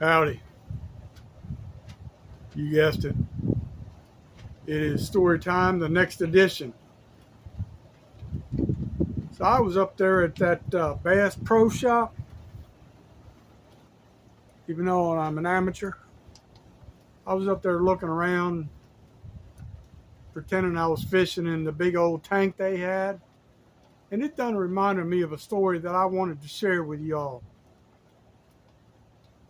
Howdy. You guessed it. It is story time, the next edition. So I was up there at that Bass Pro Shop, even though I'm an amateur. I was up there looking around, pretending I was fishing in the big old tank they had. And it done reminded me of a story that I wanted to share with y'all.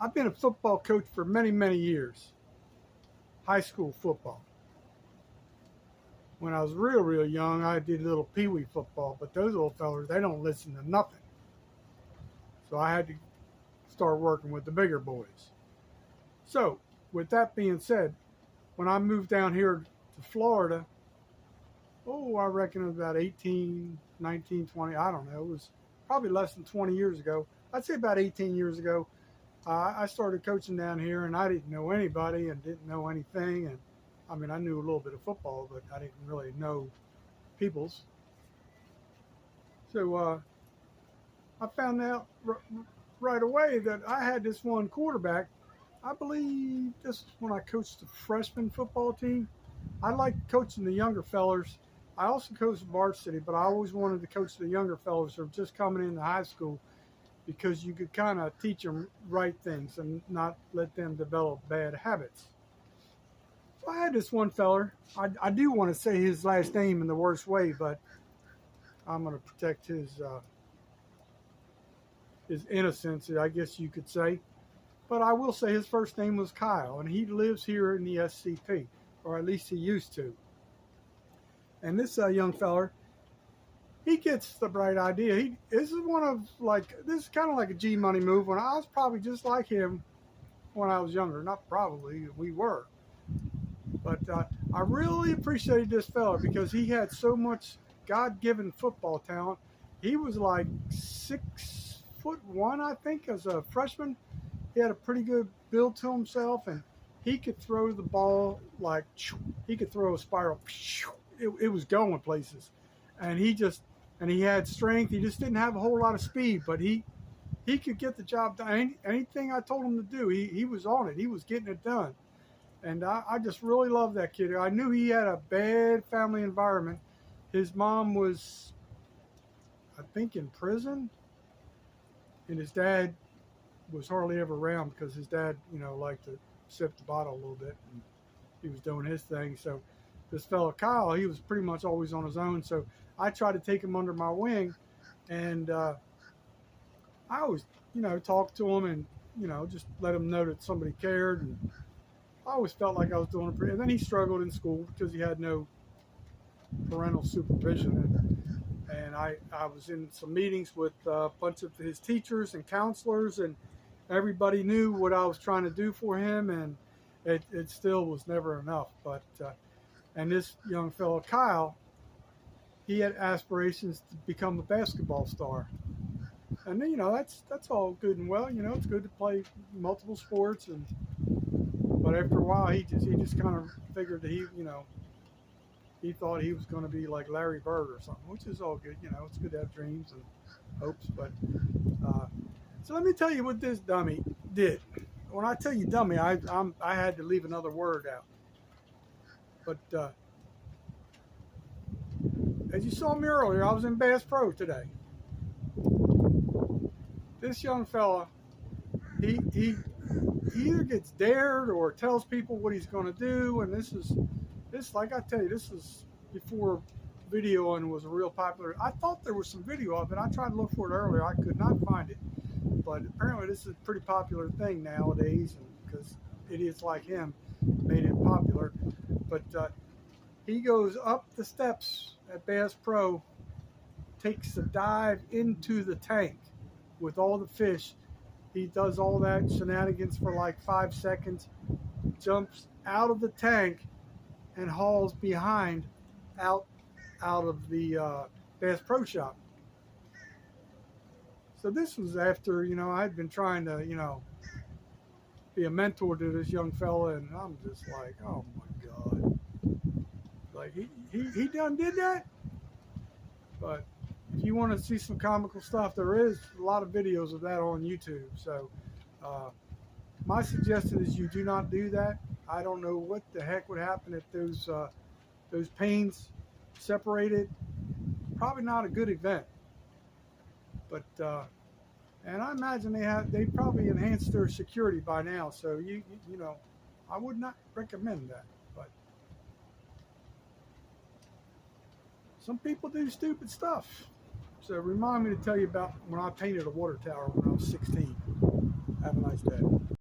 I've been a football coach for many, many years. High school football. When I was real young, I did a little pee-wee football, but those little fellers, they don't listen to nothing. So I had to start working with the bigger boys. So, with that being said, when I moved down here to Florida, I reckon it was about 18, 19, 20, I don't know. It was probably less than 20 years ago. I'd say about 18 years ago. I started coaching down here, and I didn't know anybody and didn't know anything. And I mean, I knew a little bit of football, but I didn't really know people's. So I found out right away that I had this one quarterback. I believe this is when I coached the freshman football team. I liked coaching the younger fellers. I also coached varsity, but I always wanted to coach the younger fellers who were just coming into high school because you could kind of teach them right things and not let them develop bad habits. So I had this one feller. I do want to say his last name in the worst way, but I'm going to protect his innocence, I guess you could say. But I will say his first name was Kyle, and he lives here in the SCP, or at least he used to. And this young feller, he gets the bright idea. This is kind of like a G Money move. When I was probably just like him when I was younger. Not probably, we were. But I really appreciated this fella because he had so much God-given football talent. He was like 6'1", I think, as a freshman. He had a pretty good build to himself, and he could throw the ball like he could throw a spiral. It was going places, and he had strength. He just didn't have a whole lot of speed, but he could get the job done. Anything I told him to do, he was on it. He was getting it done. And I just really loved that kid. I knew he had a bad family environment. His mom was, I think, in prison, and his dad was hardly ever around because his dad, liked to sip the bottle a little bit, and he was doing his thing. So this fellow Kyle, he was pretty much always on his own. So I tried to take him under my wing, and I always, talk to him and, just let him know that somebody cared. And I always felt like I was doing it pretty. And then he struggled in school because he had no parental supervision. And I was in some meetings with a bunch of his teachers and counselors, and everybody knew what I was trying to do for him, and it still was never enough. But and this young fellow Kyle, he had aspirations to become a basketball star. And then, that's all good and well. It's good to play multiple sports, but after a while, he just kind of figured that he thought he was going to be like Larry Bird or something, which is all good. It's good to have dreams and hopes. But so let me tell you what this dummy did. When I tell you dummy, I had to leave another word out. But as you saw me earlier, I was in Bass Pro today. This young fella, he either gets dared or tells people what he's going to do, and this, like I tell you, this is before videoing was real popular. I thought there was some video of it. I tried to look for it earlier. I could not find it. But apparently this is a pretty popular thing nowadays, because idiots like him made it popular. But he goes up the steps at Bass Pro, takes a dive into the tank with all the fish. He does all that shenanigans for like 5 seconds, jumps out of the tank, and hauls behind out of the Bass Pro Shop. So this was after, I had been trying to, be a mentor to this young fella, and I'm just like, oh my God. Like, he done did that? But if you want to see some comical stuff, there is a lot of videos of that on YouTube. So my suggestion is you do not do that. I don't know what the heck would happen if those panes separated. Probably not a good event, but and I imagine they probably enhanced their security by now. So you know, I would not recommend that. But some people do stupid stuff. So remind me to tell you about when I painted a water tower when I was 16. Have a nice day.